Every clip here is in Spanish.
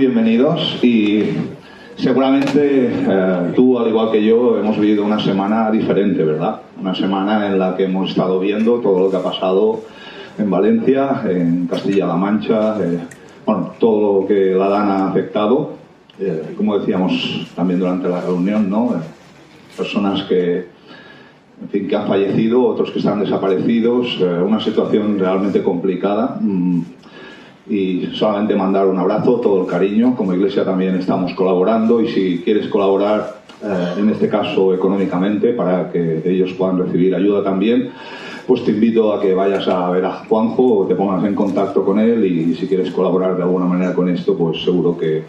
bienvenidos y seguramente tú, al igual que yo, hemos vivido una semana diferente, ¿verdad? Una semana en la que hemos estado viendo todo lo que ha pasado en Valencia, en Castilla-La Mancha, bueno, todo lo que la DAN ha afectado, como decíamos también durante la reunión, ¿no? Personas que, en fin, que han fallecido, otros que están desaparecidos, una situación realmente complicada. Y solamente mandar un abrazo, todo el cariño. Como Iglesia también estamos colaborando, y si quieres colaborar, en este caso económicamente, para que ellos puedan recibir ayuda también, pues te invito a que vayas a ver a Juanjo o te pongas en contacto con él, y si quieres colaborar de alguna manera con esto, pues seguro que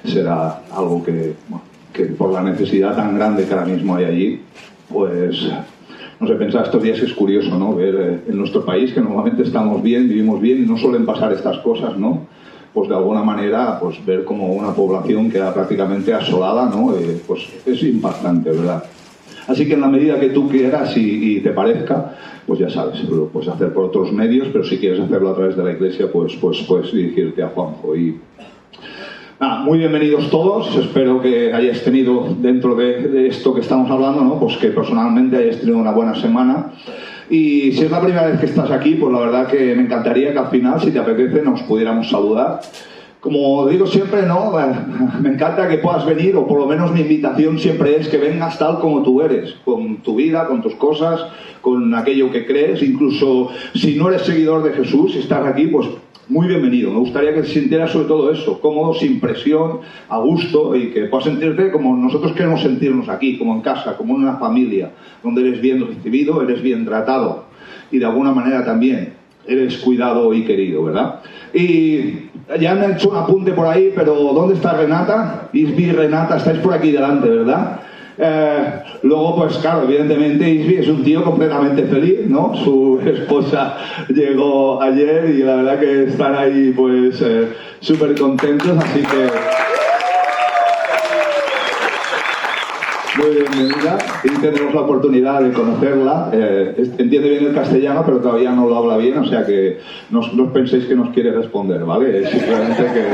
será algo que, bueno, que por la necesidad tan grande que ahora mismo hay allí, pues... No sé, pensar estos días que es curioso, ¿no? Ver en nuestro país, que normalmente estamos bien, vivimos bien y no suelen pasar estas cosas, ¿no? Pues de alguna manera, pues ver como una población queda prácticamente asolada, ¿no? Pues es impactante, ¿verdad? Así que en la medida que tú quieras y te parezca, pues ya sabes, lo puedes hacer por otros medios, pero si quieres hacerlo a través de la Iglesia, pues puedes dirigirte a Juanjo. Y nada, muy bienvenidos todos. Espero que hayáis tenido, dentro de esto que estamos hablando, ¿no? Pues que personalmente hayáis tenido una buena semana. Y si es la primera vez que estás aquí, pues la verdad que me encantaría que al final, si te apetece, nos pudiéramos saludar. Como digo siempre, ¿no? Me encanta que puedas venir, o por lo menos mi invitación siempre es que vengas tal como tú eres, con tu vida, con tus cosas, con aquello que crees. Incluso si no eres seguidor de Jesús, si estás aquí, pues muy bienvenido. Me gustaría que te sintieras sobre todo eso, cómodo, sin presión, a gusto, y que puedas sentirte como nosotros queremos sentirnos aquí, como en casa, como en una familia, donde eres bien recibido, eres bien tratado y de alguna manera también eres cuidado y querido, ¿verdad? Y ya me han hecho un apunte por ahí, pero ¿dónde está Renata? Isbi y Renata, estáis por aquí delante, ¿verdad? Luego, pues claro, evidentemente Isbi es un tío completamente feliz, ¿no? Su esposa llegó ayer y la verdad que están ahí pues súper contentos, así que muy bienvenida. Y tenemos la oportunidad de conocerla. Entiende bien el castellano, pero todavía no lo habla bien, o sea que no os penséis que nos quiere responder, ¿vale? Es simplemente que...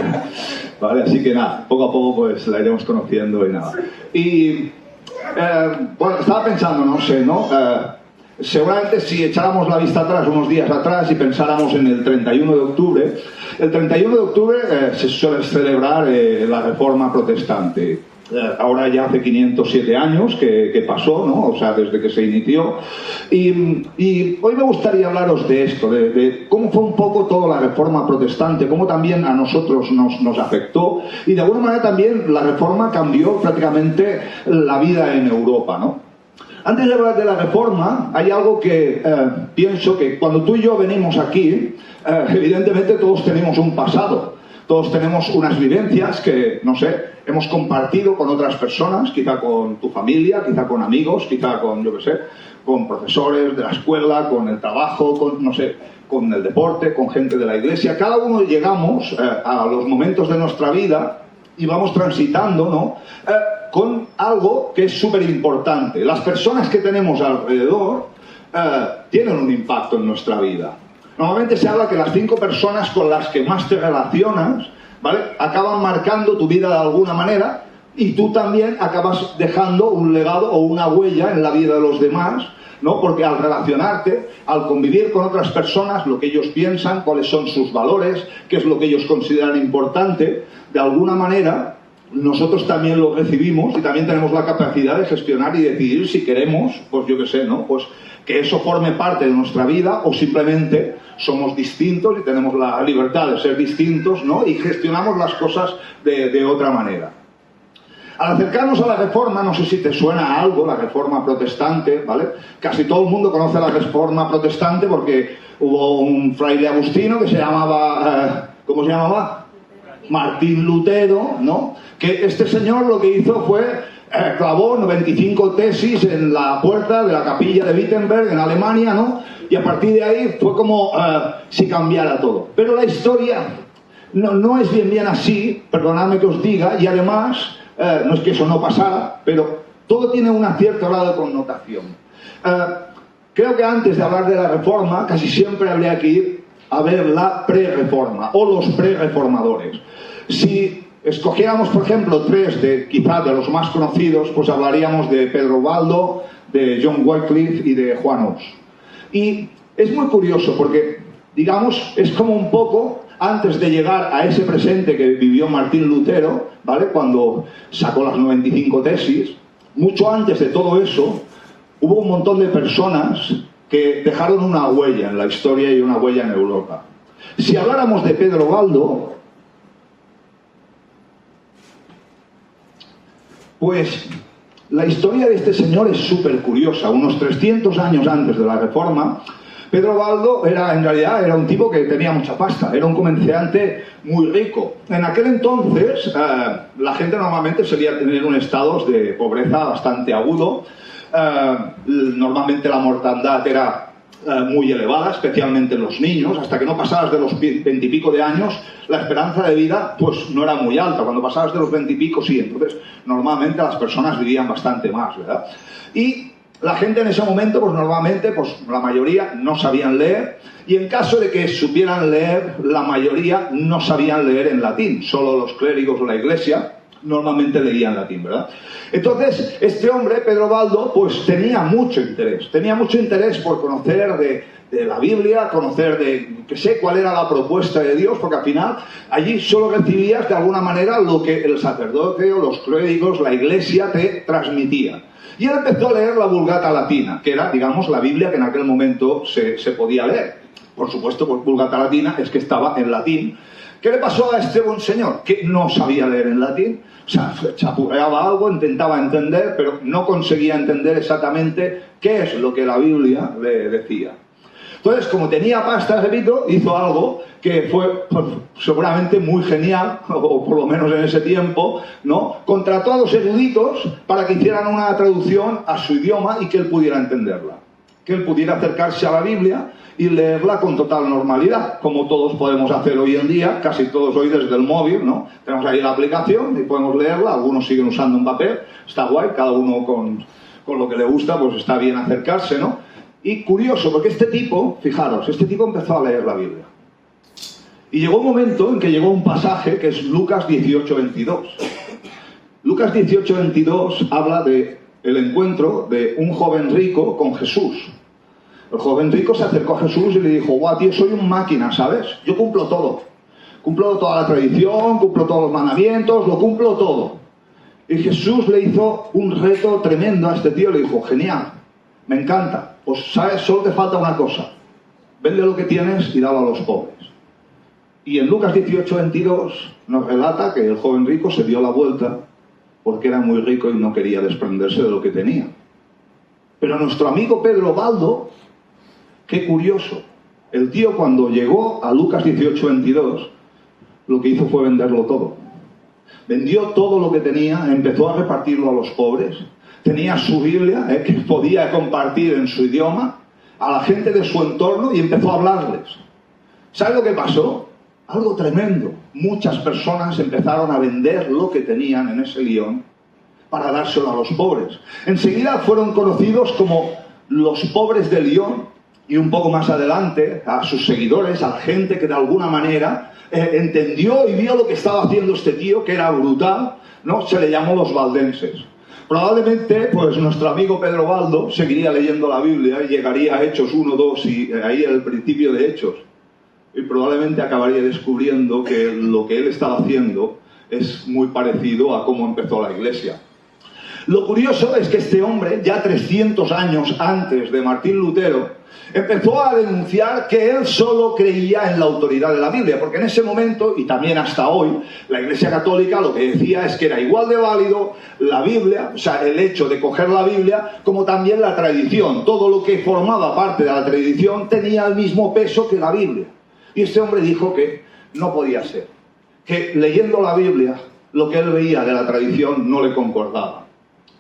¿vale? Así que nada, poco a poco pues la iremos conociendo y nada. Y... bueno, estaba pensando, no sé, ¿no? Seguramente si echáramos la vista atrás, unos días atrás, y pensáramos en el 31 de octubre, el 31 de octubre se suele celebrar la Reforma Protestante. Ahora ya hace 507 años que pasó, ¿no? O sea, desde que se inició. Y hoy me gustaría hablaros de esto, de cómo fue un poco toda la Reforma Protestante, cómo también a nosotros nos afectó, y de alguna manera también la Reforma cambió prácticamente la vida en Europa, ¿no? Antes de hablar de la Reforma, hay algo que pienso que cuando tú y yo venimos aquí, evidentemente todos tenemos un pasado. Todos tenemos unas vivencias que, no sé, hemos compartido con otras personas, quizá con tu familia, quizá con amigos, quizá con, yo qué sé, con profesores de la escuela, con el trabajo, con, no sé, con el deporte, con gente de la iglesia. Cada uno llegamos a los momentos de nuestra vida y vamos transitando, ¿no? Con algo que es súper importante. Las personas que tenemos alrededor tienen un impacto en nuestra vida. Normalmente se habla que las 5 personas con las que más te relacionas, ¿vale?, acaban marcando tu vida de alguna manera, y tú también acabas dejando un legado o una huella en la vida de los demás, ¿no? Porque al relacionarte, al convivir con otras personas, lo que ellos piensan, cuáles son sus valores, qué es lo que ellos consideran importante, de alguna manera nosotros también lo recibimos, y también tenemos la capacidad de gestionar y decidir si queremos, pues yo qué sé, ¿no? Pues que eso forme parte de nuestra vida, o simplemente somos distintos y tenemos la libertad de ser distintos, ¿no? Y gestionamos las cosas de otra manera. Al acercarnos a la Reforma, no sé si te suena a algo, la Reforma Protestante, ¿vale? Casi todo el mundo conoce la Reforma Protestante porque hubo un fraile agustino que se llamaba... ¿cómo se llamaba? Martín Lutero, ¿no? Que este señor lo que hizo fue... clavó 95 tesis en la puerta de la capilla de Wittenberg, en Alemania, ¿no? Y a partir de ahí fue como si cambiara todo. Pero la historia no es bien así, perdonadme que os diga, y además, no es que eso no pasara, pero todo tiene un cierto grado de connotación. Creo que antes de hablar de la Reforma, casi siempre habría que ir a ver la pre-reforma o los pre-reformadores. Si escogiéramos, por ejemplo, tres quizás de los más conocidos, pues hablaríamos de Pedro Baldo, de John Wycliffe y de Juan Hus. Y es muy curioso porque, digamos, es como un poco antes de llegar a ese presente que vivió Martín Lutero, ¿vale? Cuando sacó las 95 tesis, mucho antes de todo eso, hubo un montón de personas que dejaron una huella en la historia y una huella en Europa. Si habláramos de Pedro Baldo, pues la historia de este señor es súper curiosa. Unos 300 años antes de la Reforma, Pedro Baldo en realidad era un tipo que tenía mucha pasta, era un comerciante muy rico. En aquel entonces la gente normalmente solía tener un estado de pobreza bastante agudo. Normalmente la mortandad era muy elevada, especialmente en los niños. Hasta que no pasabas de los 20 y pico de años, la esperanza de vida pues no era muy alta. Cuando pasabas de los 20 y pico, sí. Entonces normalmente las personas vivían bastante más, ¿verdad? Y la gente en ese momento, pues normalmente, pues la mayoría no sabían leer, y en caso de que supieran leer, la mayoría no sabían leer en latín. Solo los clérigos o la iglesia normalmente leían latín, ¿verdad? Entonces, este hombre, Pedro Baldo, pues tenía mucho interés por conocer de la Biblia, conocer cuál era la propuesta de Dios, porque al final allí solo recibías de alguna manera lo que el sacerdote o los clérigos, la iglesia te transmitía. Y él empezó a leer la Vulgata Latina, que era, digamos, la Biblia que en aquel momento se podía leer. Por supuesto, pues Vulgata Latina es que estaba en latín. ¿Qué le pasó a este buen señor? Que no sabía leer en latín. O sea, chapurreaba algo, intentaba entender, pero no conseguía entender exactamente qué es lo que la Biblia le decía. Entonces, como tenía pasta, repito, hizo algo que fue pues, seguramente muy genial, o por lo menos en ese tiempo, ¿no? Contrató a dos eruditos para que hicieran una traducción a su idioma y que él pudiera entenderla. Que él pudiera acercarse a la Biblia y leerla con total normalidad, como todos podemos hacer hoy en día, casi todos hoy desde el móvil, ¿no? Tenemos ahí la aplicación y podemos leerla, algunos siguen usando un papel, está guay, cada uno con lo que le gusta, pues está bien acercarse, ¿no? Y curioso, porque este tipo, fijaros, este tipo empezó a leer la Biblia. Y llegó un momento en que llegó un pasaje que es Lucas 18:22. Lucas 18:22 habla del encuentro de un joven rico con Jesús. El joven rico se acercó a Jesús y le dijo: guau, tío, soy un máquina, ¿sabes? Yo cumplo todo. Cumplo toda la tradición, cumplo todos los mandamientos, lo cumplo todo. Y Jesús le hizo un reto tremendo a este tío, le dijo: genial, me encanta. Pues, ¿sabes? Solo te falta una cosa. Vende lo que tienes y dalo a los pobres. Y en Lucas 18:22 nos relata que el joven rico se dio la vuelta porque era muy rico y no quería desprenderse de lo que tenía. Pero nuestro amigo Pedro Baldo, qué curioso, el tío cuando llegó a Lucas 18:22, lo que hizo fue venderlo todo. Vendió todo lo que tenía, empezó a repartirlo a los pobres. Tenía su Biblia, que podía compartir en su idioma, a la gente de su entorno y empezó a hablarles. ¿Sabe lo que pasó? Algo tremendo. Muchas personas empezaron a vender lo que tenían en ese Lyon para dárselo a los pobres. Enseguida fueron conocidos como los pobres de Lyon, y un poco más adelante a sus seguidores, a la gente que de alguna manera entendió y vio lo que estaba haciendo este tío, que era brutal, ¿no? Se le llamó los valdenses. Probablemente, pues nuestro amigo Pedro Baldo seguiría leyendo la Biblia y llegaría a Hechos 1, 2 y ahí el principio de Hechos. Y probablemente acabaría descubriendo que lo que él estaba haciendo es muy parecido a cómo empezó la iglesia. Lo curioso es que este hombre, ya 300 años antes de Martín Lutero, empezó a denunciar que él solo creía en la autoridad de la Biblia, porque en ese momento, y también hasta hoy, la Iglesia Católica lo que decía es que era igual de válido la Biblia, o sea, el hecho de coger la Biblia, como también la tradición. Todo lo que formaba parte de la tradición tenía el mismo peso que la Biblia. Y este hombre dijo que no podía ser, que leyendo la Biblia, lo que él veía de la tradición no le concordaba.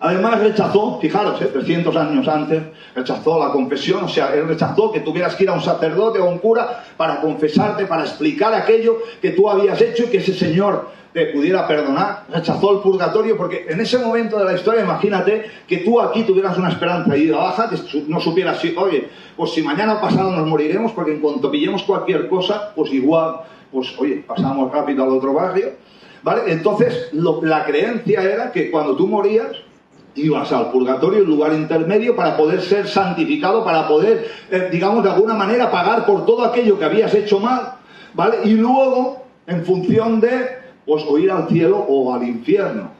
Además rechazó, fijaros, 300 años antes, rechazó la confesión, o sea, él rechazó que tuvieras que ir a un sacerdote o a un cura para confesarte, para explicar aquello que tú habías hecho y que ese señor te pudiera perdonar. Rechazó el purgatorio porque en ese momento de la historia, imagínate que tú aquí tuvieras una esperanza y baja, no supieras si, oye, pues si mañana o pasado nos moriremos, porque en cuanto pillemos cualquier cosa, pues igual, pues oye, pasamos rápido al otro barrio. ¿vale? Entonces, la creencia era que cuando tú morías, ibas al purgatorio, el lugar intermedio, para poder ser santificado, para poder, digamos, de alguna manera pagar por todo aquello que habías hecho mal, ¿vale? Y luego, en función de, pues, o ir al cielo o al infierno.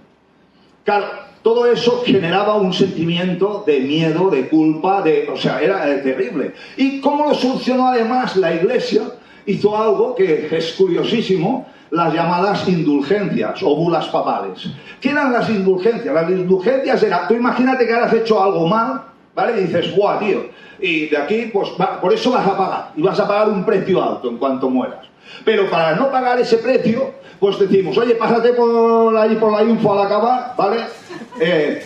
Claro, todo eso generaba un sentimiento de miedo, de culpa, o sea, era terrible. ¿Y cómo lo solucionó además la Iglesia? Hizo algo que es curiosísimo, las llamadas indulgencias o bulas papales. ¿Qué eran las indulgencias? Las indulgencias eran, tú imagínate que has hecho algo mal, ¿vale? Y dices, ¡buah, tío! Y de aquí, pues, por eso vas a pagar. Y vas a pagar un precio alto en cuanto mueras. Pero para no pagar ese precio, pues decimos, oye, pásate por la info al acabar, ¿vale?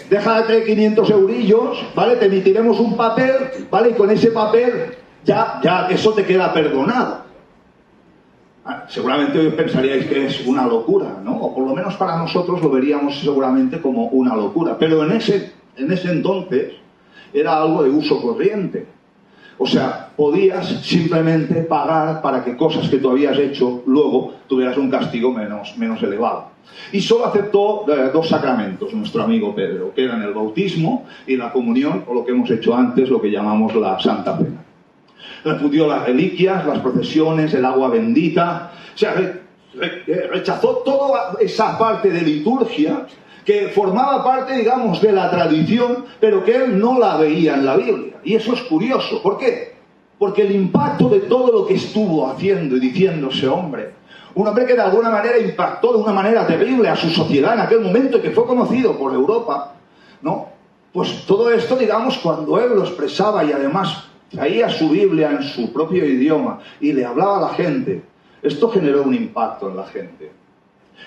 Déjate 500 eurillos, ¿vale? Te emitiremos un papel, ¿vale? Y con ese papel ya eso te queda perdonado. Seguramente hoy pensaríais que es una locura, ¿no? O por lo menos para nosotros lo veríamos seguramente como una locura. Pero en ese entonces era algo de uso corriente. O sea, podías simplemente pagar para que cosas que tú habías hecho luego tuvieras un castigo menos elevado. Y solo aceptó 2 sacramentos nuestro amigo Pedro, que eran el bautismo y la comunión, o lo que hemos hecho antes, lo que llamamos la Santa Cena. Repudió las reliquias, las procesiones, el agua bendita. O sea, rechazó toda esa parte de liturgia que formaba parte, digamos, de la tradición, pero que él no la veía en la Biblia. Y eso es curioso. ¿Por qué? Porque el impacto de todo lo que estuvo haciendo y diciendo ese hombre, un hombre que de alguna manera impactó de una manera terrible a su sociedad en aquel momento y que fue conocido por Europa, ¿no? Pues todo esto, digamos, cuando él lo expresaba y además traía su Biblia en su propio idioma y le hablaba a la gente, esto generó un impacto en la gente.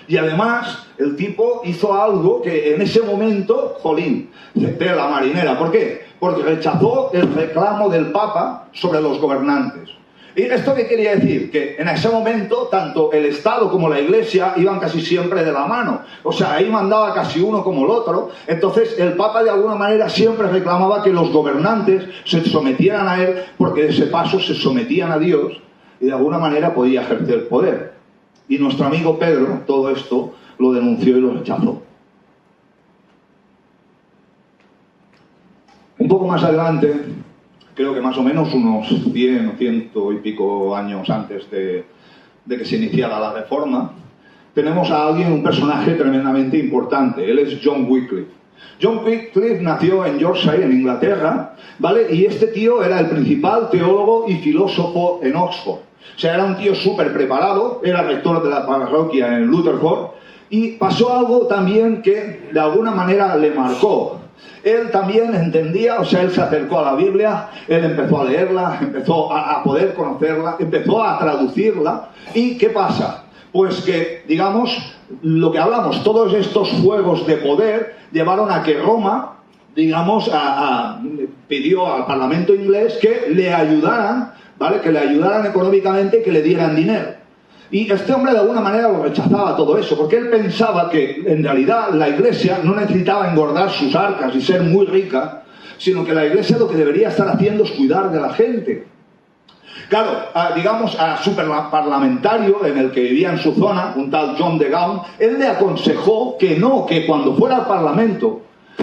Y además, el tipo hizo algo que en ese momento, jolín, de la marinera. ¿Por qué? Porque rechazó el reclamo del Papa sobre los gobernantes. ¿Y esto qué quería decir? Que en ese momento, tanto el Estado como la Iglesia iban casi siempre de la mano. O sea, ahí mandaba casi uno como el otro. Entonces, el Papa de alguna manera siempre reclamaba que los gobernantes se sometieran a él, porque de ese paso se sometían a Dios y de alguna manera podía ejercer poder. Y nuestro amigo Pedro, todo esto, lo denunció y lo rechazó. Un poco más adelante, creo que más o menos unos 100 o 100 y pico años antes de que se iniciara la Reforma, tenemos a alguien, un personaje tremendamente importante. Él es John Wycliffe. John Wycliffe nació en Yorkshire, en Inglaterra, ¿vale? Y este tío era el principal teólogo y filósofo en Oxford. O sea, era un tío súper preparado, era rector de la parroquia en Rutherford, y pasó algo también que de alguna manera le marcó. Él también entendía, o sea, él se acercó a la Biblia, él empezó a leerla, empezó a poder conocerla, empezó a traducirla. ¿Y qué pasa? Pues que, digamos, lo que hablamos, todos estos juegos de poder llevaron a que Roma, digamos, pidió al Parlamento inglés que le ayudaran, ¿vale? Que le ayudaran económicamente, que le dieran dinero. Y este hombre de alguna manera lo rechazaba todo eso, porque él pensaba que en realidad la Iglesia no necesitaba engordar sus arcas y ser muy rica, sino que la Iglesia lo que debería estar haciendo es cuidar de la gente. Claro, digamos, a su parlamentario en el que vivía en su zona, un tal John de Gaunt, él le aconsejó que no, que cuando fuera al Parlamento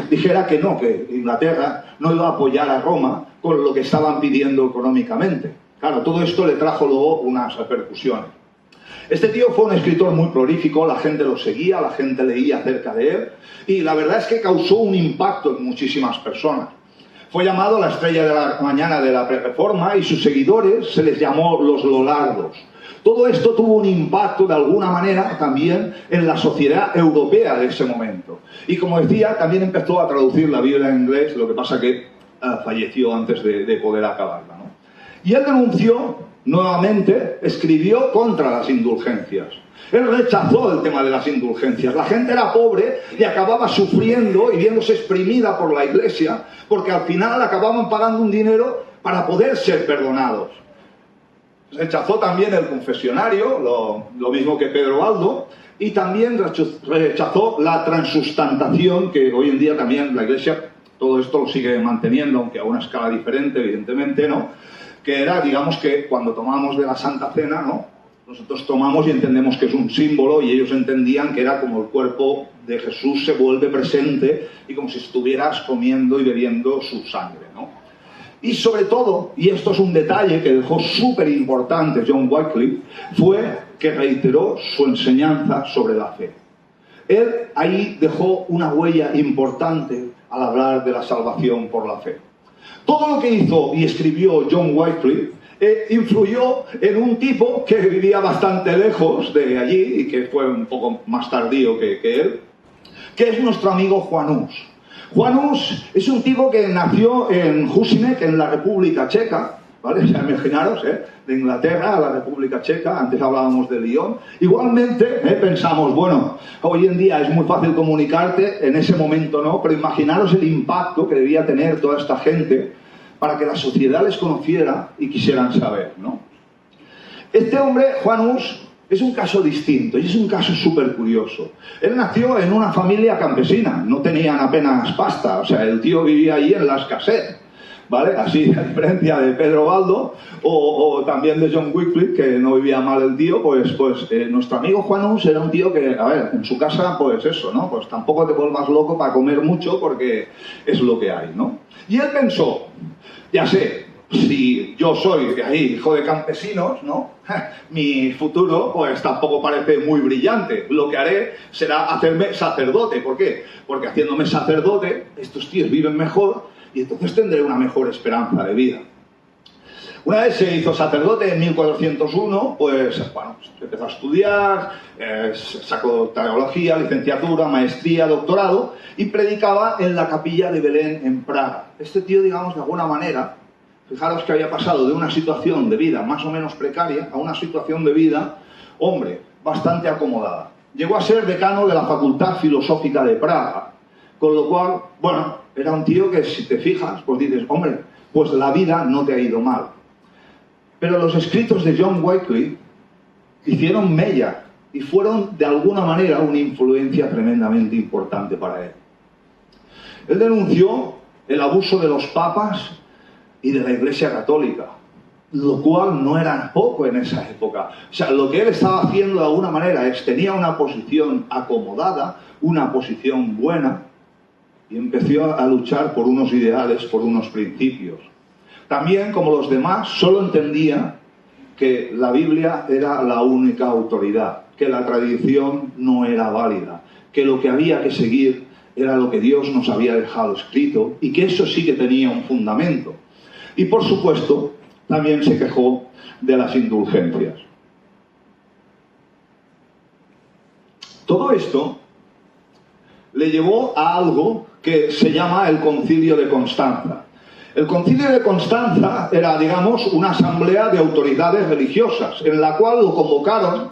dijera que no, que Inglaterra no iba a apoyar a Roma con lo que estaban pidiendo económicamente. Claro, todo esto le trajo luego unas repercusiones. Este tío fue un escritor muy prolífico, la gente lo seguía, la gente leía acerca de él, y la verdad es que causó un impacto en muchísimas personas. Fue llamado la estrella de la mañana de la Prerreforma y sus seguidores se les llamó los Lollardos. Todo esto tuvo un impacto de alguna manera también en la sociedad europea de ese momento. Y como decía, también empezó a traducir la Biblia en inglés, lo que pasa que falleció antes de poder acabarla, ¿no? Y él denunció, nuevamente, escribió contra las indulgencias. Él rechazó el tema de las indulgencias. La gente era pobre y acababa sufriendo y viéndose exprimida por la Iglesia, porque al final acababan pagando un dinero para poder ser perdonados. Rechazó también el confesionario, lo mismo que Pedro Baldo, y también rechazó la transustantación, que hoy en día también la Iglesia todo esto lo sigue manteniendo, aunque a una escala diferente, evidentemente, ¿no? Que era, digamos, que cuando tomamos de la Santa Cena, ¿no? Nosotros tomamos y entendemos que es un símbolo y ellos entendían que era como el cuerpo de Jesús se vuelve presente y como si estuvieras comiendo y bebiendo su sangre, ¿no? Y sobre todo, y esto es un detalle que dejó súper importante John Wycliffe, fue que reiteró su enseñanza sobre la fe. Él ahí dejó una huella importante al hablar de la salvación por la fe. Todo lo que hizo y escribió John Wycliffe influyó en un tipo que vivía bastante lejos de allí y que fue un poco más tardío que él, que es nuestro amigo Juan Hus. Juan Hus es un tipo que nació en Husinek, en la República Checa, ¿vale? O sea, imaginaros, de Inglaterra a la República Checa, antes hablábamos de Lyon. Igualmente, pensamos, bueno, hoy en día es muy fácil comunicarte, en ese momento no, pero imaginaros el impacto que debía tener toda esta gente para que la sociedad les conociera y quisieran saber, ¿no? Este hombre, Juan Hus, es un caso distinto y es un caso súper curioso. Él nació en una familia campesina, no tenían apenas pasta, o sea, el tío vivía ahí en la escasez, ¿vale? Así, a diferencia de Pedro Baldo o también de John Wycliffe, que no vivía mal el tío, pues nuestro amigo Juan Hus era un tío que, a ver, en su casa, pues eso, ¿no? Pues tampoco te vuelvas loco para comer mucho porque es lo que hay, ¿no? Y él pensó, ya sé, si yo soy ahí hijo de campesinos, ¿no? Mi futuro pues tampoco parece muy brillante. Lo que haré será hacerme sacerdote. ¿Por qué? Porque haciéndome sacerdote, estos tíos viven mejor y entonces tendré una mejor esperanza de vida. Una vez se hizo sacerdote en 1401, pues bueno, empezó a estudiar, sacó teología, licenciatura, maestría, doctorado y predicaba en la capilla de Belén en Praga. Este tío, digamos, de alguna manera, fijaros que había pasado de una situación de vida más o menos precaria a una situación de vida, hombre, bastante acomodada. Llegó a ser decano de la Facultad Filosófica de Praga, con lo cual, bueno, era un tío que si te fijas, pues dices, hombre, pues la vida no te ha ido mal. Pero los escritos de John Wycliffe hicieron mella y fueron de alguna manera una influencia tremendamente importante para él. Él denunció el abuso de los papas y de la Iglesia Católica, lo cual no era poco en esa época. O sea, lo que él estaba haciendo de alguna manera es tenía una posición acomodada, una posición buena, y empezó a luchar por unos ideales, por unos principios. También, como los demás, solo entendía que la Biblia era la única autoridad, que la tradición no era válida, que lo que había que seguir era lo que Dios nos había dejado escrito y que eso sí que tenía un fundamento. Y por supuesto, también se quejó de las indulgencias. Todo esto le llevó a algo que se llama el Concilio de Constanza. El Concilio de Constanza era, digamos, una asamblea de autoridades religiosas, en la cual lo convocaron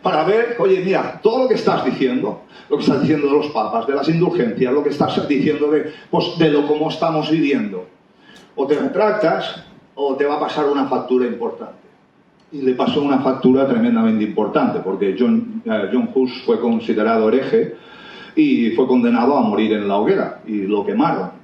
para ver, oye, mira, todo lo que estás diciendo, lo que estás diciendo de los papas, de las indulgencias, lo que estás diciendo de lo cómo estamos viviendo, o te retractas o te va a pasar una factura importante. Y le pasó una factura tremendamente importante, porque John Hus fue considerado hereje y fue condenado a morir en la hoguera, y lo quemaron.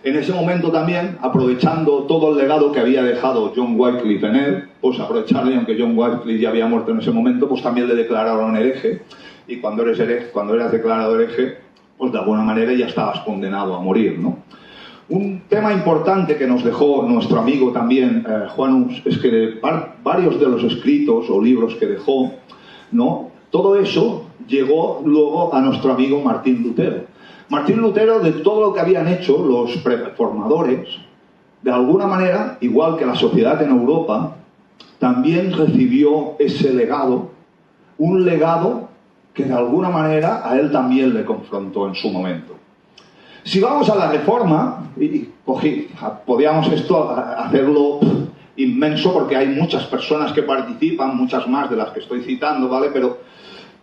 En ese momento también, aprovechando todo el legado que había dejado John Wycliffe en él, pues aprovecharon, y aunque John Wycliffe ya había muerto en ese momento, pues también le declararon hereje, y cuando eras declarado hereje, pues de alguna manera ya estabas condenado a morir, ¿no? Un tema importante que nos dejó nuestro amigo también, Juan Hus, es que varios de los escritos o libros que dejó, ¿no? Todo eso llegó luego a nuestro amigo Martín Lutero. Martín Lutero, de todo lo que habían hecho los reformadores, de alguna manera, igual que la sociedad en Europa, también recibió ese legado, un legado que de alguna manera a él también le confrontó en su momento. Si vamos a la Reforma, podíamos esto hacerlo inmenso porque hay muchas personas que participan, muchas más de las que estoy citando, ¿vale? Pero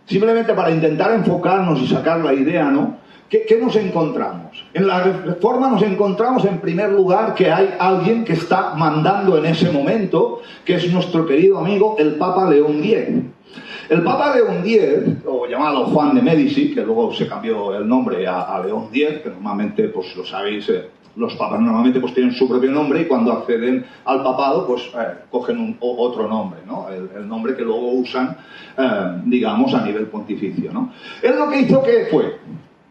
simplemente para intentar enfocarnos y sacar la idea, ¿no? ¿Qué nos encontramos? En la Reforma nos encontramos en primer lugar que hay alguien que está mandando en ese momento, que es nuestro querido amigo el Papa León X. El Papa León X, o llamado Juan de Médici, que luego se cambió el nombre a León X, que normalmente, pues lo sabéis, los papas normalmente pues tienen su propio nombre y cuando acceden al papado pues cogen otro nombre, ¿no? El nombre que luego usan, digamos, a nivel pontificio, ¿no? Él lo que hizo, ¿qué fue?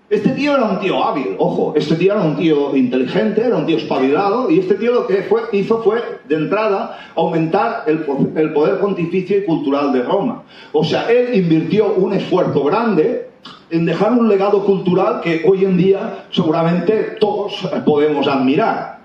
Este tío era un tío hábil, ojo, este tío era un tío inteligente, era un tío espabilado, y este tío lo que hizo fue, de entrada, aumentar el poder pontificio y cultural de Roma. O sea, él invirtió un esfuerzo grande en dejar un legado cultural que hoy en día seguramente todos podemos admirar.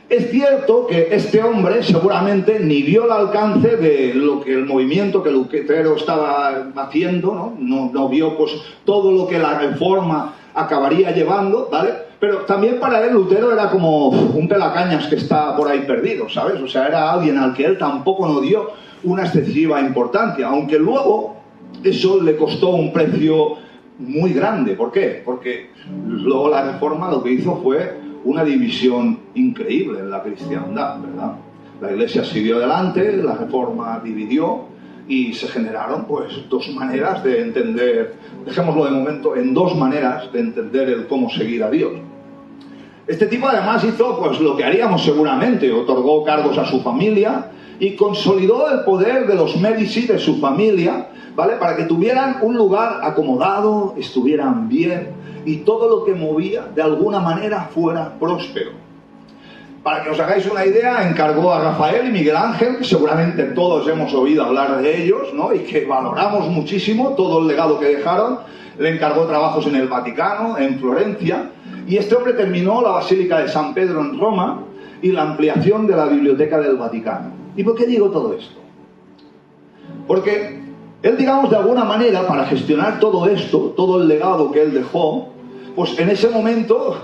Es cierto que este hombre seguramente ni vio el alcance de lo que el movimiento que Lutero estaba haciendo, ¿no? No vio pues todo lo que la Reforma acabaría llevando, ¿vale? Pero también para él Lutero era como un pelacañas que está por ahí perdido, ¿sabes? O sea, era alguien al que él tampoco no dio una excesiva importancia, aunque luego eso le costó un precio muy grande. ¿Por qué? Porque luego la Reforma lo que hizo fue una división increíble en la cristiandad, ¿verdad? La Iglesia siguió adelante, la Reforma dividió y se generaron pues dos maneras de entender, dejémoslo de momento, en dos maneras de entender el cómo seguir a Dios. Este tipo además hizo pues lo que haríamos seguramente, otorgó cargos a su familia y consolidó el poder de los Médici, de su familia, ¿vale? Para que tuvieran un lugar acomodado, estuvieran bien y todo lo que movía de alguna manera fuera próspero. Para que os hagáis una idea, encargó a Rafael y Miguel Ángel, que seguramente todos hemos oído hablar de ellos, ¿no? Y que valoramos muchísimo todo el legado que dejaron. Le encargó trabajos en el Vaticano, en Florencia, y este hombre terminó la Basílica de San Pedro en Roma y la ampliación de la Biblioteca del Vaticano. ¿Y por qué digo todo esto? Porque él, digamos, de alguna manera, para gestionar todo esto, todo el legado que él dejó, pues en ese momento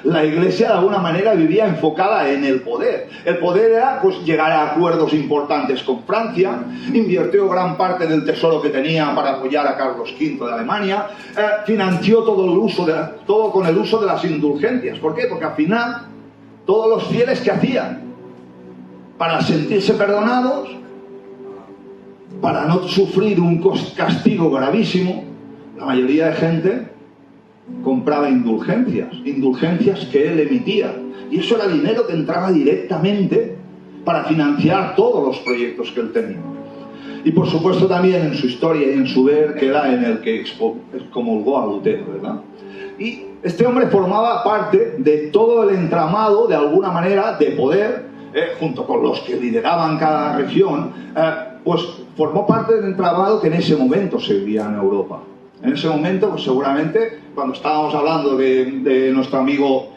la Iglesia de alguna manera vivía enfocada en el poder. El poder era pues llegar a acuerdos importantes con Francia, invirtió gran parte del tesoro que tenía para apoyar a Carlos V de Alemania, financió todo con el uso de las indulgencias. ¿Por qué? Porque al final todos los fieles que hacían para sentirse perdonados, para no sufrir un castigo gravísimo, la mayoría de gente compraba indulgencias que él emitía, y eso era dinero que entraba directamente para financiar todos los proyectos que él tenía. Y por supuesto también en su historia y en su ver, que era en el que excomulgó a Lutero, ¿verdad? Y este hombre formaba parte de todo el entramado, de alguna manera, de poder, junto con los que lideraban cada región, pues formó parte del entramado que en ese momento se vivía en Europa. En ese momento, pues seguramente, cuando estábamos hablando de nuestro amigo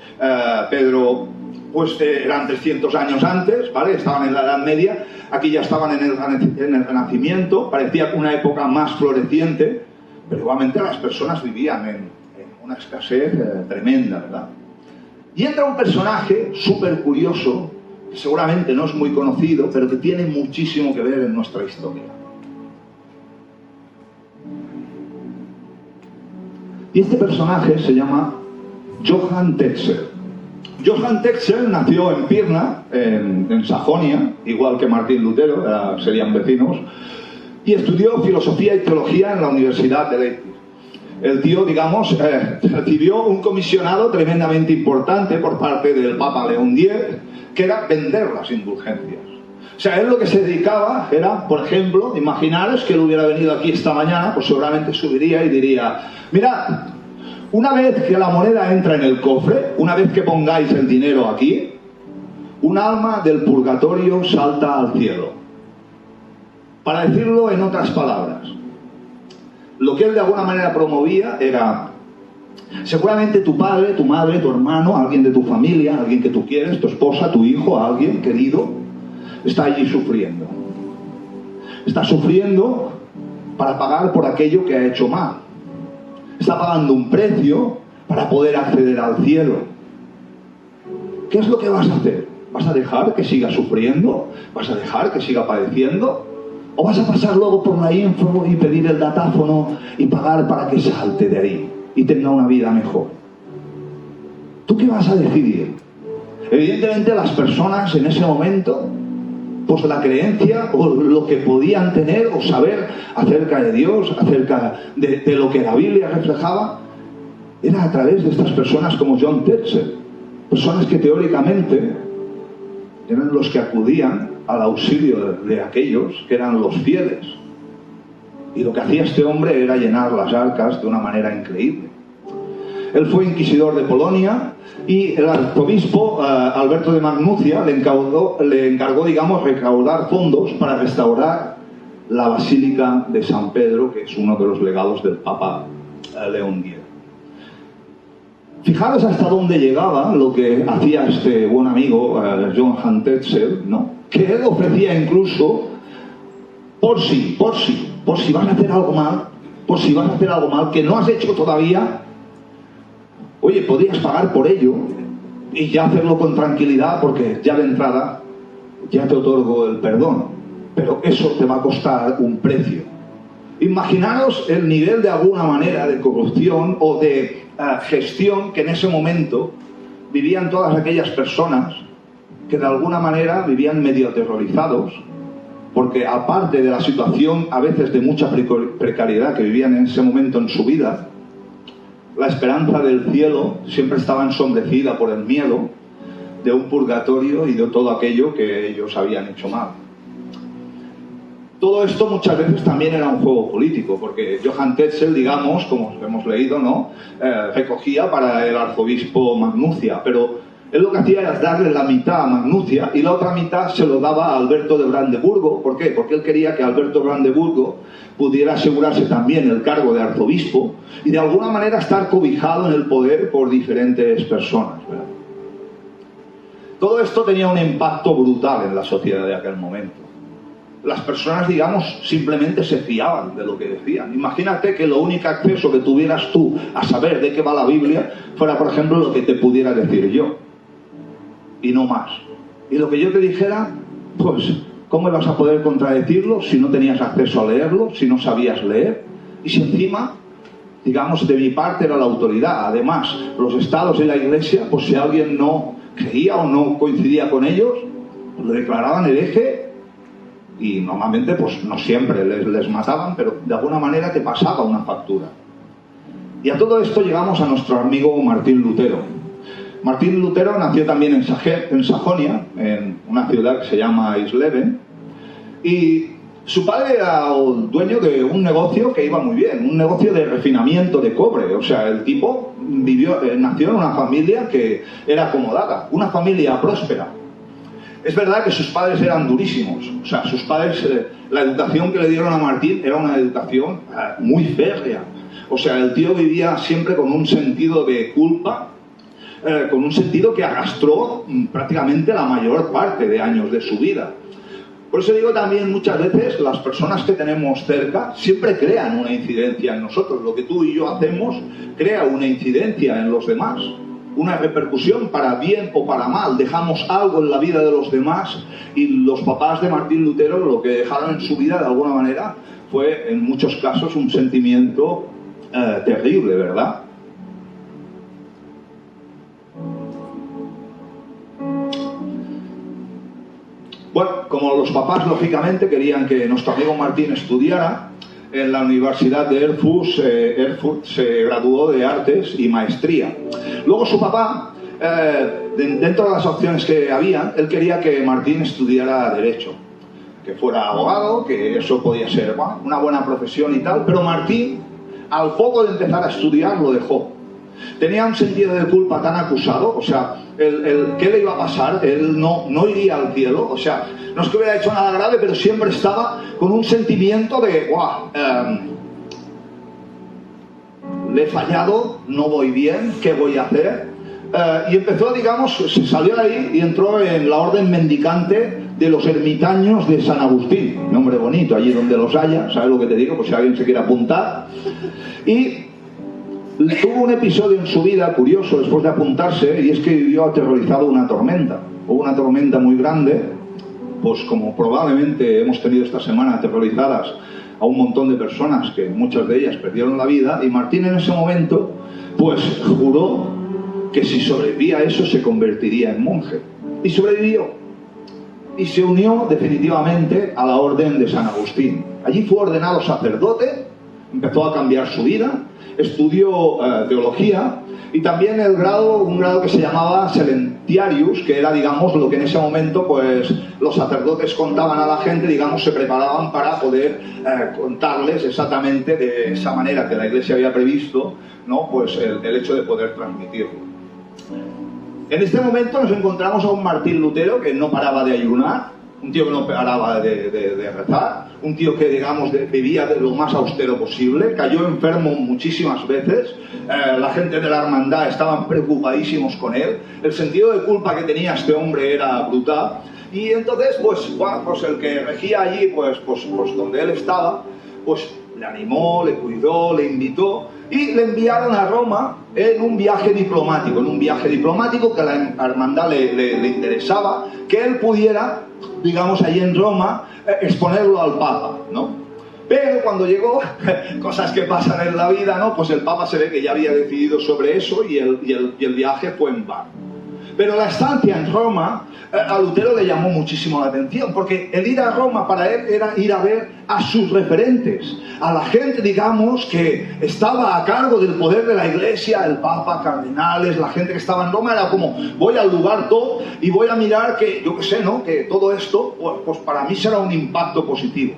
Pedro, pues eran 300 años antes, ¿vale? Estaban en la Edad Media, aquí ya estaban en el Renacimiento, parecía una época más floreciente, pero igualmente las personas vivían en una escasez tremenda, ¿verdad? Y entra un personaje súper curioso, que seguramente no es muy conocido, pero que tiene muchísimo que ver en nuestra historia. Y este personaje se llama Johann Tetzel. Johann Tetzel nació en Pirna, en Sajonia, igual que Martín Lutero, serían vecinos, y estudió filosofía y teología en la Universidad de Leipzig. El tío, digamos, recibió un comisionado tremendamente importante por parte del Papa León X, que era vender las indulgencias. O sea, él lo que se dedicaba era, por ejemplo, imaginaros que él hubiera venido aquí esta mañana, pues seguramente subiría y diría: mirad, una vez que la moneda entra en el cofre, una vez que pongáis el dinero aquí, un alma del purgatorio salta al cielo. Para decirlo en otras palabras, lo que él de alguna manera promovía era: seguramente tu padre, tu madre, tu hermano, alguien de tu familia, alguien que tú quieres, tu esposa, tu hijo, alguien querido, está allí sufriendo. Está sufriendo para pagar por aquello que ha hecho mal. Está pagando un precio para poder acceder al cielo. ¿Qué es lo que vas a hacer? ¿Vas a dejar que siga sufriendo? ¿Vas a dejar que siga padeciendo? ¿O vas a pasar luego por la info y pedir el datáfono y pagar para que salte de ahí y tenga una vida mejor? ¿Tú qué vas a decidir? Evidentemente las personas en ese momento pues la creencia o lo que podían tener o saber acerca de Dios, acerca de lo que la Biblia reflejaba, era a través de estas personas como John Tetzel, personas que teóricamente eran los que acudían al auxilio de aquellos que eran los fieles. Y lo que hacía este hombre era llenar las arcas de una manera increíble. Él fue inquisidor de Polonia y el arzobispo Alberto de Magnucia le encargó, digamos, recaudar fondos para restaurar la Basílica de San Pedro, que es uno de los legados del Papa León X. Fijaros hasta dónde llegaba lo que hacía este buen amigo Johann Tetzel, ¿no? Que él ofrecía incluso por si vas a hacer algo mal, que no has hecho todavía, oye, podrías pagar por ello y ya hacerlo con tranquilidad, porque ya de entrada ya te otorgo el perdón, pero eso te va a costar un precio. Imaginaros el nivel de alguna manera de corrupción o de gestión que en ese momento vivían todas aquellas personas que de alguna manera vivían medio aterrorizados, porque aparte de la situación a veces de mucha precariedad que vivían en ese momento en su vida, la esperanza del cielo siempre estaba ensombrecida por el miedo de un purgatorio y de todo aquello que ellos habían hecho mal. Todo esto muchas veces también era un juego político, porque Johann Tetzel, digamos, como hemos leído, ¿no? Recogía para el arzobispo Magnucia, pero él lo que hacía era darle la mitad a Magnucia y la otra mitad se lo daba a Alberto de Brandeburgo. ¿Por qué? Porque él quería que Alberto de Brandeburgo pudiera asegurarse también el cargo de arzobispo y de alguna manera estar cobijado en el poder por diferentes personas, ¿verdad? Todo esto tenía un impacto brutal en la sociedad de aquel momento. Las personas, digamos, simplemente se fiaban de lo que decían. Imagínate que lo único acceso que tuvieras tú a saber de qué va la Biblia fuera, por ejemplo, lo que te pudiera decir yo. Y no más. Y lo que yo te dijera, pues, ¿cómo ibas a poder contradecirlo si no tenías acceso a leerlo, si no sabías leer? Y si encima, digamos, de mi parte era la autoridad. Además, los estados y la iglesia, pues si alguien no creía o no coincidía con ellos, pues lo declaraban hereje. Y normalmente, pues no siempre les mataban, pero de alguna manera te pasaba una factura. Y a todo esto llegamos a nuestro amigo Martín Lutero. Martín Lutero nació también en Sajonia, en una ciudad que se llama Eisleben, y su padre era el dueño de un negocio que iba muy bien, un negocio de refinamiento de cobre. O sea, el tipo nació en una familia que era acomodada, una familia próspera. Es verdad que sus padres eran durísimos, o sea, sus padres, la educación que le dieron a Martín era una educación muy férrea. O sea, el tío vivía siempre con un sentido de culpa, con un sentido que arrastró prácticamente la mayor parte de años de su vida. Por eso digo también muchas veces, las personas que tenemos cerca siempre crean una incidencia en nosotros. Lo que tú y yo hacemos crea una incidencia en los demás. Una repercusión para bien o para mal. Dejamos algo en la vida de los demás, y los papás de Martín Lutero lo que dejaron en su vida de alguna manera fue en muchos casos un sentimiento terrible, ¿verdad? Bueno, como los papás lógicamente querían que nuestro amigo Martín estudiara, en la Universidad de Erfurt se graduó de Artes y Maestría. Luego su papá, dentro de las opciones que había, él quería que Martín estudiara Derecho, que fuera abogado, que eso podía ser una buena profesión y tal, pero Martín, al poco de empezar a estudiar, lo dejó. Tenía un sentido de culpa tan acusado, o sea, ¿qué le iba a pasar? Él no iría al cielo, o sea, no es que hubiera hecho nada grave, pero siempre estaba con un sentimiento de, le he fallado, no voy bien, ¿qué voy a hacer? Y empezó, digamos, se salió de ahí y entró en la orden mendicante de los ermitaños de San Agustín, nombre bonito, allí donde los haya, ¿sabes lo que te digo? Pues si alguien se quiere apuntar. Y tuvo un episodio en su vida curioso después de apuntarse, y es que vivió aterrorizado una tormenta. Hubo una tormenta muy grande, pues como probablemente hemos tenido esta semana aterrorizadas a un montón de personas, que muchas de ellas perdieron la vida, y Martín en ese momento pues juró que si sobrevivía a eso se convertiría en monje. Y sobrevivió. y se unió definitivamente a la orden de San Agustín. Allí fue ordenado sacerdote, empezó a cambiar su vida, estudió teología y también un grado que se llamaba Silentiarius, que era, digamos, lo que en ese momento pues los sacerdotes contaban a la gente, digamos, se preparaban para poder contarles exactamente de esa manera que la Iglesia había previsto, ¿no? Pues el hecho de poder transmitirlo. En este momento nos encontramos a un Martín Lutero que no paraba de ayunar, un tío que no paraba de rezar, un tío que, digamos, vivía de lo más austero posible, cayó enfermo muchísimas veces, la gente de la hermandad estaban preocupadísimos con él, el sentido de culpa que tenía este hombre era brutal, y entonces, pues el que regía allí, pues donde él estaba, pues le animó, le cuidó, le invitó, y le enviaron a Roma en un viaje diplomático que a la hermandad le interesaba, que él pudiera, digamos, allí en Roma, exponerlo al Papa, ¿no? Pero cuando llegó, cosas que pasan en la vida, ¿no? Pues el Papa se ve que ya había decidido sobre eso y el viaje fue en vano. Pero la estancia en Roma a Lutero le llamó muchísimo la atención, porque el ir a Roma para él era ir a ver a sus referentes, a la gente, digamos, que estaba a cargo del poder de la Iglesia, el Papa, cardenales, la gente que estaba en Roma. Era como, voy al lugar top y voy a mirar que, yo qué sé, ¿no? Que todo esto, pues para mí será un impacto positivo.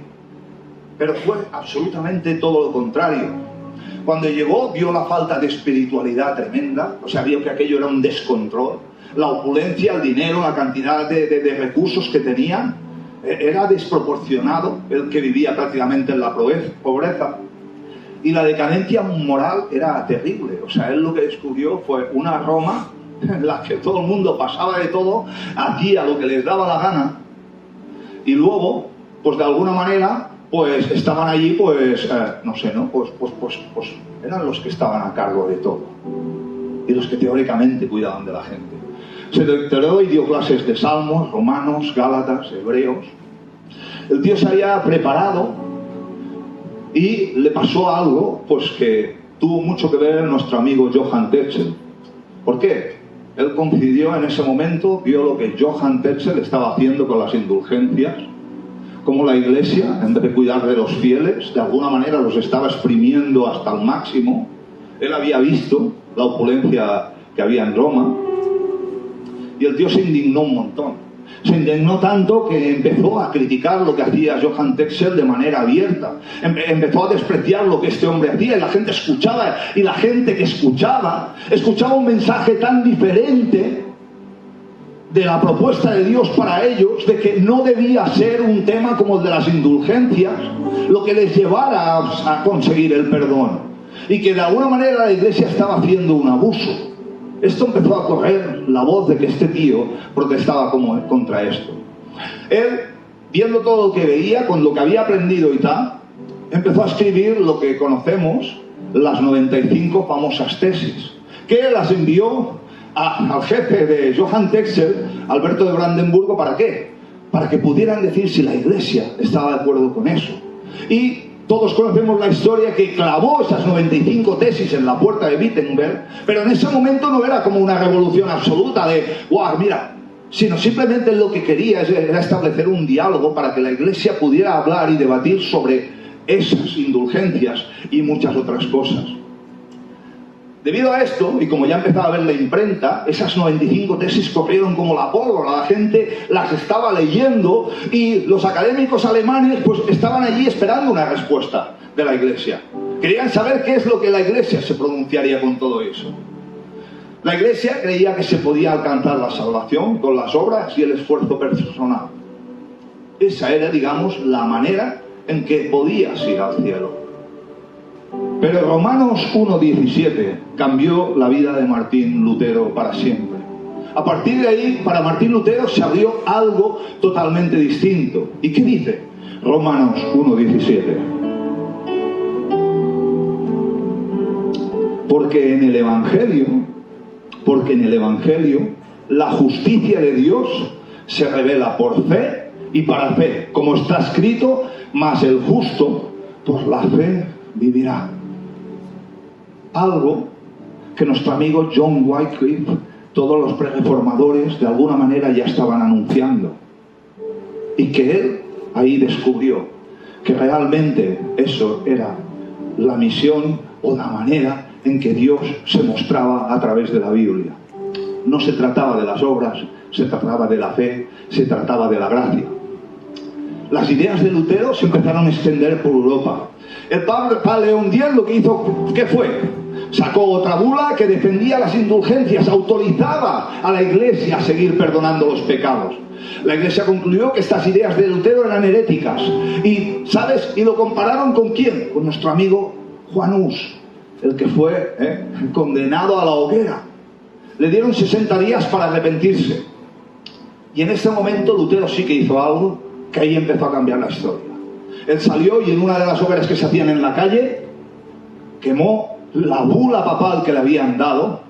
Pero fue absolutamente todo lo contrario. Cuando llegó, vio la falta de espiritualidad tremenda, o sea, vio que aquello era un descontrol. La opulencia, el dinero, la cantidad de recursos que tenían, era desproporcionado, el que vivía prácticamente en la pobreza. Y la decadencia moral era terrible. O sea, él lo que descubrió fue una Roma en la que todo el mundo pasaba de todo, hacía lo que les daba la gana, y luego, pues de alguna manera, pues estaban allí, pues, no sé, ¿no? Pues eran los que estaban a cargo de todo. Y los que teóricamente cuidaban de la gente. Se doctoró y dio clases de Salmos, Romanos, Gálatas, Hebreos. El tío se había preparado y le pasó algo, pues que tuvo mucho que ver nuestro amigo Johann Tetzel. ¿Por qué? Él coincidió en ese momento, vio lo que Johann Tetzel estaba haciendo con las indulgencias, cómo la Iglesia, en vez de cuidar de los fieles, de alguna manera los estaba exprimiendo hasta el máximo. Él había visto la opulencia que había en Roma. Y el tío se indignó un montón. Se indignó tanto que empezó a criticar lo que hacía Johann Tetzel de manera abierta. Empezó a despreciar lo que este hombre hacía, y la gente escuchaba, y la gente que escuchaba un mensaje tan diferente de la propuesta de Dios para ellos, de que no debía ser un tema como el de las indulgencias lo que les llevara a conseguir el perdón, y que de alguna manera la Iglesia estaba haciendo un abuso. Esto empezó a correr la voz de que este tío protestaba contra esto. Él, viendo todo lo que veía, con lo que había aprendido y tal, empezó a escribir lo que conocemos, las 95 famosas tesis, que las envió al jefe de Johann Tetzel, Alberto de Brandenburgo. ¿Para qué? Para que pudieran decir si la Iglesia estaba de acuerdo con eso. Y todos conocemos la historia, que clavó esas 95 tesis en la puerta de Wittenberg, pero en ese momento no era como una revolución absoluta de ¡guau, mira! Sino simplemente lo que quería era establecer un diálogo para que la Iglesia pudiera hablar y debatir sobre esas indulgencias y muchas otras cosas. Debido a esto, y como ya empezaba a ver la imprenta, esas 95 tesis corrieron como la pólvora. La gente las estaba leyendo y los académicos alemanes pues estaban allí esperando una respuesta de la Iglesia. Querían saber qué es lo que la Iglesia se pronunciaría con todo eso. La Iglesia creía que se podía alcanzar la salvación con las obras y el esfuerzo personal. Esa era, digamos, la manera en que podías ir al cielo. Pero Romanos 1:17 cambió la vida de Martín Lutero para siempre. A partir de ahí, para Martín Lutero se abrió algo totalmente distinto. ¿Y qué dice Romanos 1:17? Porque en el Evangelio la justicia de Dios se revela por fe y para fe, como está escrito, mas el justo por la fe vivirá. Algo que nuestro amigo John Wycliffe, todos los prereformadores de alguna manera ya estaban anunciando. y que él ahí descubrió que realmente eso era la misión o la manera en que Dios se mostraba a través de la Biblia. No se trataba de las obras, se trataba de la fe, se trataba de la gracia. Las ideas de Lutero se empezaron a extender por Europa. El Papa León X lo que hizo, ¿qué fue? Sacó otra bula que defendía las indulgencias, autorizaba a la Iglesia a seguir perdonando los pecados. La Iglesia concluyó que estas ideas de Lutero eran heréticas. Y, ¿sabes? Y lo compararon ¿con quién? Con nuestro amigo Juan Hus, el que fue condenado a la hoguera. Le dieron 60 días para arrepentirse. Y en ese momento Lutero sí que hizo algo que ahí empezó a cambiar la historia. Él salió y en una de las hogueras que se hacían en la calle quemó la bula papal que le habían dado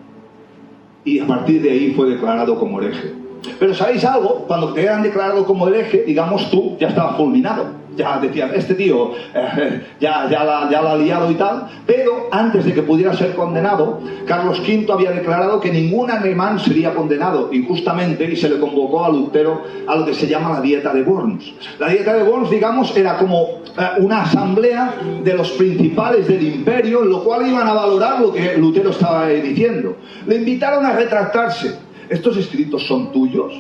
y a partir de ahí fue declarado como hereje. Pero ¿sabéis algo? Cuando te han declarado como hereje, digamos tú, ya estabas fulminado. Ya decían, este tío ya la ha liado y tal. Pero antes de que pudiera ser condenado, Carlos V había declarado que ningún alemán sería condenado injustamente y se le convocó a Lutero a lo que se llama la Dieta de Worms. La Dieta de Worms, digamos, era como una asamblea de los principales del imperio, en lo cual iban a valorar lo que Lutero estaba diciendo. Le invitaron a retractarse. ¿Estos escritos son tuyos?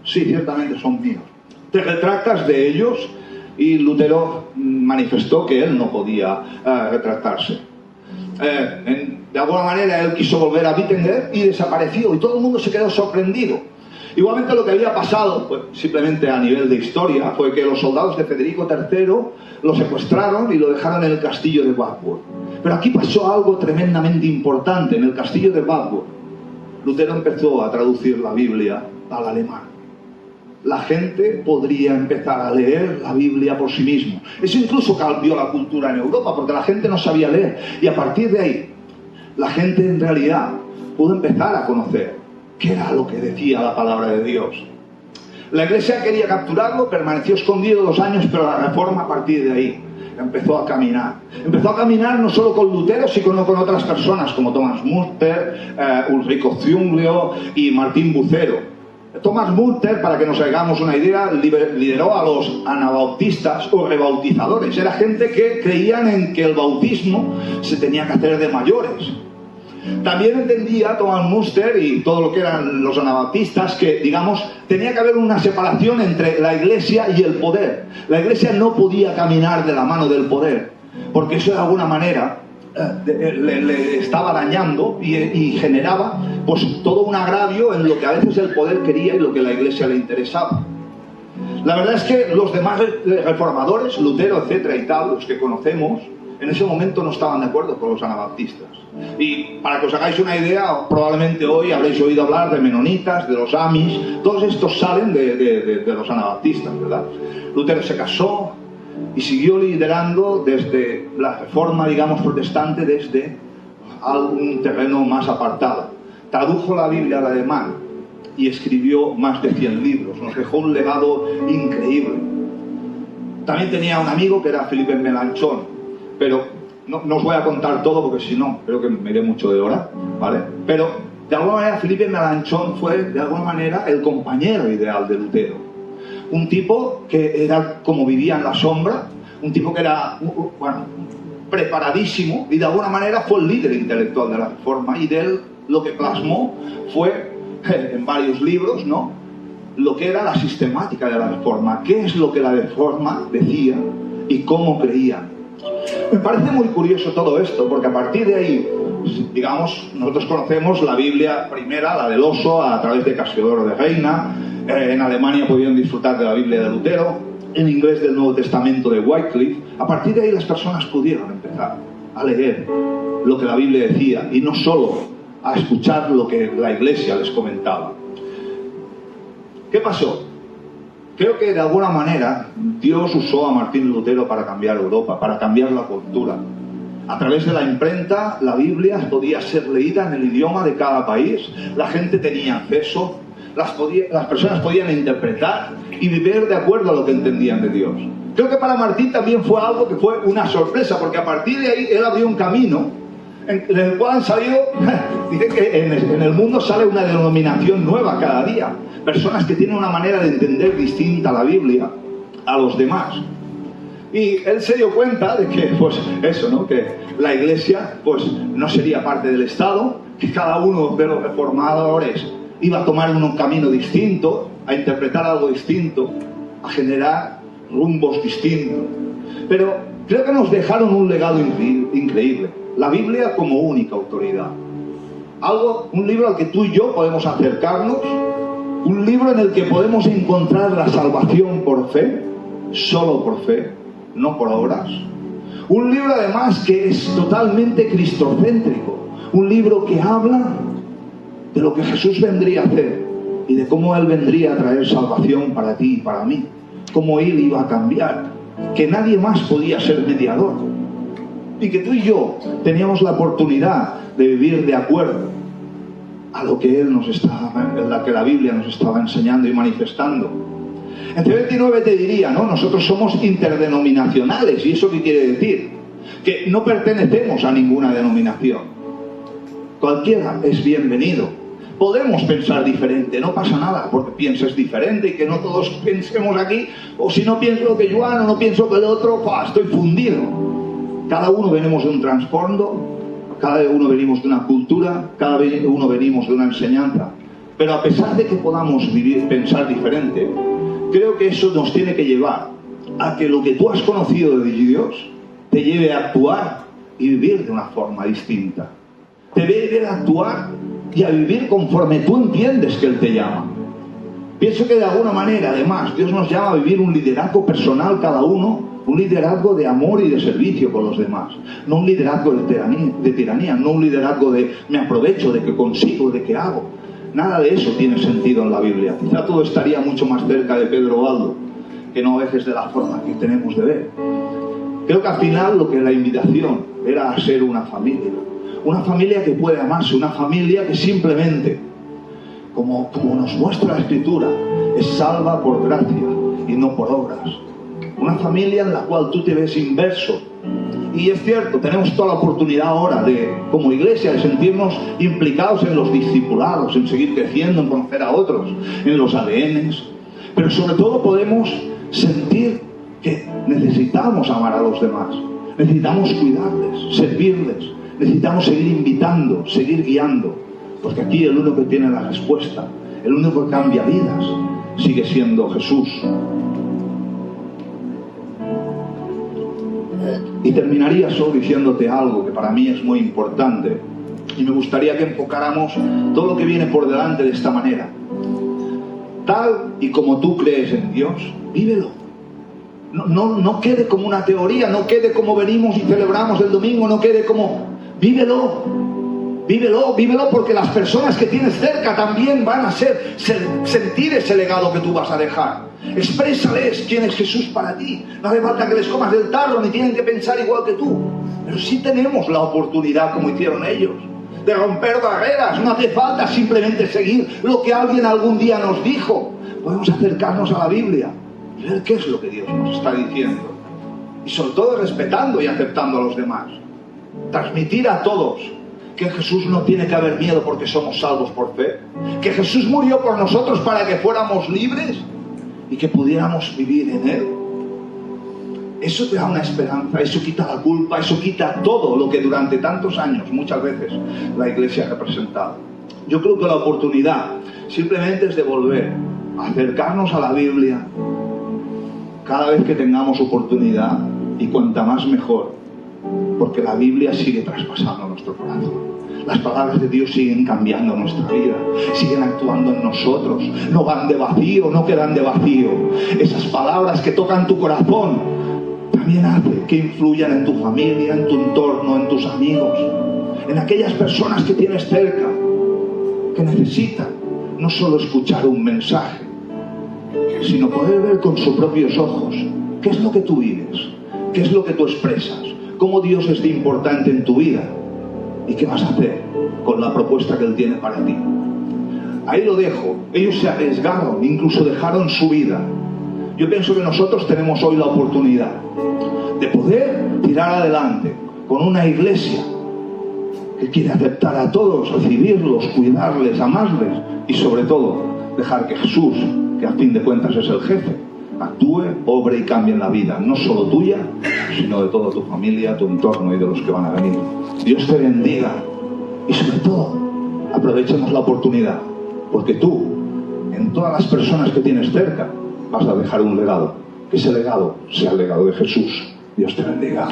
Sí, ciertamente son míos. ¿Te retractas de ellos? Y Lutero manifestó que él no podía retractarse. De alguna manera él quiso volver a Wittenberg y desapareció, y todo el mundo se quedó sorprendido. Igualmente lo que había pasado, pues, simplemente a nivel de historia, fue que los soldados de Federico III lo secuestraron y lo dejaron en el castillo de Wartburg. Pero aquí pasó algo tremendamente importante. En el castillo de Wartburg, Lutero empezó a traducir la Biblia al alemán. La gente podría empezar a leer la Biblia por sí mismo. Eso incluso cambió la cultura en Europa, porque la gente no sabía leer. Y a partir de ahí, la gente en realidad pudo empezar a conocer qué era lo que decía la palabra de Dios. La Iglesia quería capturarlo, permaneció escondido 2 años, pero la Reforma a partir de ahí empezó a caminar. Empezó a caminar no solo con Lutero, sino con otras personas como Thomas Münther, Ulrico Zwinglio y Martín Bucero. Thomas Münther, para que nos hagamos una idea, lideró a los anabautistas o rebautizadores. Era gente que creían en que el bautismo se tenía que hacer de mayores. También entendía Thomas Münther y todo lo que eran los anabautistas que, digamos, tenía que haber una separación entre la Iglesia y el poder. La Iglesia no podía caminar de la mano del poder, porque eso de alguna manera le estaba dañando y generaba pues todo un agravio en lo que a veces el poder quería y lo que a la Iglesia le interesaba. La verdad es que los demás reformadores, Lutero, etcétera y tal, los que conocemos, en ese momento no estaban de acuerdo con los anabaptistas. Y para que os hagáis una idea, probablemente hoy habréis oído hablar de menonitas, de los Amish. Todos estos salen de los anabaptistas, ¿verdad? Lutero se casó y siguió liderando desde la reforma, digamos, protestante, desde algún terreno más apartado. Tradujo la Biblia al alemán y escribió más de 100 libros. Nos dejó un legado increíble. También tenía un amigo que era Philippe Melanchthon, pero no os voy a contar todo porque si no, creo que me iré mucho de hora, ¿vale? Pero de alguna manera Philippe Melanchthon fue de alguna manera el compañero ideal de Lutero. Un tipo que era como vivía en la sombra, un tipo que era, bueno, preparadísimo y de alguna manera fue el líder intelectual de la Reforma, y de él lo que plasmó fue en varios libros, ¿no?, lo que era la sistemática de la Reforma, qué es lo que la Reforma decía y cómo creía. Me parece muy curioso todo esto, porque a partir de ahí, digamos, nosotros conocemos la Biblia primera, la del oso, a través de Casiodoro de Reina. En Alemania pudieron disfrutar de la Biblia de Lutero, en inglés del Nuevo Testamento de Wycliffe. A partir de ahí las personas pudieron empezar a leer lo que la Biblia decía y no solo a escuchar lo que la Iglesia les comentaba. ¿Qué pasó? Creo que de alguna manera Dios usó a Martín Lutero para cambiar Europa, para cambiar la cultura. A través de la imprenta, la Biblia podía ser leída en el idioma de cada país. La gente tenía acceso, las personas podían interpretar y vivir de acuerdo a lo que entendían de Dios. Creo que para Martín también fue algo que fue una sorpresa, porque a partir de ahí él abrió un camino en el cual han salido, dicen que en el mundo sale una denominación nueva cada día. Personas que tienen una manera de entender distinta a la Biblia a los demás. Y él se dio cuenta de que, pues eso, ¿no? Que la Iglesia, pues no sería parte del Estado, que cada uno de los reformadores iba a tomar un camino distinto, a interpretar algo distinto, a generar rumbos distintos. Pero creo que nos dejaron un legado increíble. La Biblia como única autoridad. Un libro al que tú y yo podemos acercarnos, un libro en el que podemos encontrar la salvación por fe, solo por fe, no por obras. Un libro además que es totalmente cristocéntrico, un libro que habla de lo que Jesús vendría a hacer y de cómo Él vendría a traer salvación para ti y para mí, cómo Él iba a cambiar, que nadie más podía ser mediador y que tú y yo teníamos la oportunidad de vivir de acuerdo a lo que que la Biblia nos estaba enseñando y manifestando. En C29 te diría, ¿no? Nosotros somos interdenominacionales. ¿Y eso qué quiere decir? Que no pertenecemos a ninguna denominación. Cualquiera es bienvenido. Podemos pensar diferente, no pasa nada porque pienses diferente y que no todos pensemos aquí, o si no pienso lo que Joan o no pienso que el otro, estoy fundido. Cada uno venimos de un trasfondo, cada uno venimos de una cultura, cada uno venimos de una enseñanza. Pero a pesar de que podamos pensar diferente, creo que eso nos tiene que llevar a que lo que tú has conocido de Dios te lleve a actuar y vivir de una forma distinta. Te lleve a actuar y a vivir conforme tú entiendes que Él te llama. Pienso que de alguna manera, además, Dios nos llama a vivir un liderazgo personal cada uno, un liderazgo de amor y de servicio con los demás. No un liderazgo de tiranía, no un liderazgo de me aprovecho, de que consigo, de que hago. Nada de eso tiene sentido en la Biblia. Quizá todo estaría mucho más cerca de Pedro Baldo, que no a veces de la forma que tenemos de ver. Creo que al final lo que la invitación era a ser una familia que puede amarse, una familia que simplemente, como nos muestra la Escritura, es salva por gracia y no por obras. Una familia en la cual tú te ves inmerso. Y es cierto, tenemos toda la oportunidad ahora como iglesia, de sentirnos implicados en los discipulados, en seguir creciendo, en conocer a otros, en los ADNs. Pero sobre todo podemos sentir que necesitamos amar a los demás, necesitamos cuidarles, servirles, necesitamos seguir invitando, seguir guiando, porque aquí el único que tiene la respuesta, el único que cambia vidas, sigue siendo Jesús. Y terminaría solo diciéndote algo que para mí es muy importante, y me gustaría que enfocáramos todo lo que viene por delante de esta manera. Tal y como tú crees en Dios, vívelo. No quede como una teoría, no quede como venimos y celebramos el domingo, no quede como... Vívelo, porque las personas que tienes cerca también van a sentir ese legado que tú vas a dejar. Exprésales quién es Jesús para ti. No hace falta que les comas del tarro, ni tienen que pensar igual que tú. Pero sí tenemos la oportunidad, como hicieron ellos, de romper barreras. No hace falta simplemente seguir lo que alguien algún día nos dijo. Podemos acercarnos a la Biblia y ver qué es lo que Dios nos está diciendo. Y sobre todo respetando y aceptando a los demás. Transmitir a todos que Jesús no tiene que haber miedo porque somos salvos por fe. Que Jesús murió por nosotros para que fuéramos libres y que pudiéramos vivir en Él. Eso te da una esperanza, eso quita la culpa, eso quita todo lo que durante tantos años, muchas veces, la Iglesia ha representado. Yo creo que la oportunidad simplemente es de volver a acercarnos a la Biblia cada vez que tengamos oportunidad, y cuanta más mejor, porque la Biblia sigue traspasando nuestro corazón. Las palabras de Dios siguen cambiando nuestra vida, siguen actuando en nosotros, no van de vacío, no quedan de vacío. Esas palabras que tocan tu corazón también hacen que influyan en tu familia, en tu entorno, en tus amigos, en aquellas personas que tienes cerca, que necesitan no solo escuchar un mensaje, sino poder ver con sus propios ojos qué es lo que tú vives, qué es lo que tú expresas, cómo Dios es de importante en tu vida y qué vas a hacer con la propuesta que Él tiene para ti. Ahí lo dejo. Ellos se arriesgaron, incluso dejaron su vida. Yo pienso que nosotros tenemos hoy la oportunidad de poder tirar adelante con una iglesia que quiere aceptar a todos, recibirlos, cuidarles, amarles y sobre todo dejar que Jesús, que a fin de cuentas es el jefe, actúe, obre y cambie en la vida, no solo tuya, sino de toda tu familia, tu entorno y de los que van a venir. Dios te bendiga y sobre todo, aprovechemos la oportunidad, porque tú, en todas las personas que tienes cerca, vas a dejar un legado. Que ese legado sea el legado de Jesús. Dios te bendiga.